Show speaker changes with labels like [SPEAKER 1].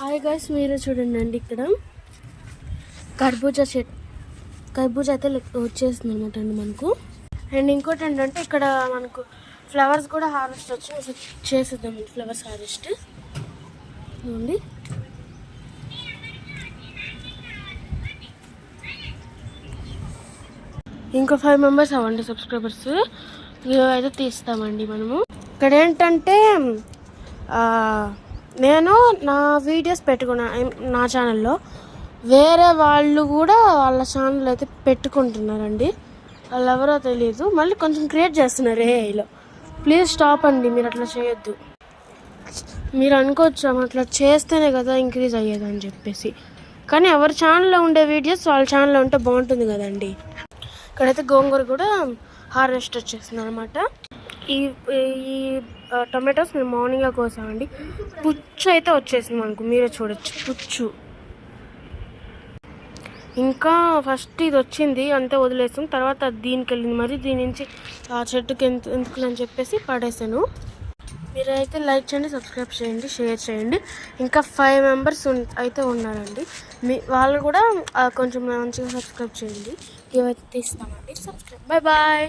[SPEAKER 1] Hi guys, మీరు చూడండి ఇక్కడ కర్బూజా అయితే వచ్చేస్తుంది అనమాట అండి మనకు. అండ్ ఇంకోటి ఏంటంటే ఇక్కడ మనకు ఫ్లవర్స్ కూడా హార్వెస్ట్ వచ్చి చేసేద్దాం. ఫ్లవర్స్ హార్వెస్ట్ ఉంది. ఇంకో 5 మెంబర్స్ అవ్వండి సబ్స్క్రైబర్స్, అయితే తీస్తామండి మనము. ఇక్కడ ఏంటంటే నేను నా వీడియోస్ పెట్టుకున్నా నా ఛానల్లో, వేరే వాళ్ళు కూడా వాళ్ళ ఛానల్ అయితే పెట్టుకుంటున్నారండి. వాళ్ళు ఎవరో తెలియదు, మళ్ళీ కొంచెం క్రియేట్ చేస్తున్నారు ఏఐలో. ప్లీజ్ స్టాప్ అండి, మీరు అట్లా చేయొద్దు. మీరు అనుకోవచ్చు అట్లా చేస్తేనే కదా ఇంక్రీజ్ అయ్యేది అని చెప్పేసి, కానీ ఎవరి ఛానల్లో ఉండే వీడియోస్ వాళ్ళ ఛానల్లో ఉంటే బాగుంటుంది కదండి. ఇక్కడైతే గోంగూర కూడా హార్వెస్ట్ వచ్చేస్తుంది అనమాట. ఈ టొమాటోస్ మేము మార్నింగ్గా కోసామండి. పుచ్చు అయితే వచ్చేసింది మనకు, మీరే చూడొచ్చు పుచ్చు. ఇంకా ఫస్ట్ ఇది వచ్చింది అంతే వదిలేసాం, తర్వాత దీనికి వెళ్ళింది. మరి దీని నుంచి ఆ చెట్టుకి ఎందుకు అని చెప్పేసి పడేసాను. మీరైతే లైక్ చేయండి, సబ్స్క్రైబ్ చేయండి, షేర్ చేయండి. ఇంకా 5 మెంబర్స్ అయితే ఉన్నారండి, వాళ్ళు కూడా కొంచెం మంచిగా సబ్స్క్రైబ్ చేయండి. ఇవైతే తీస్తామండి. సబ్స్క్రైబ్. Bye bye.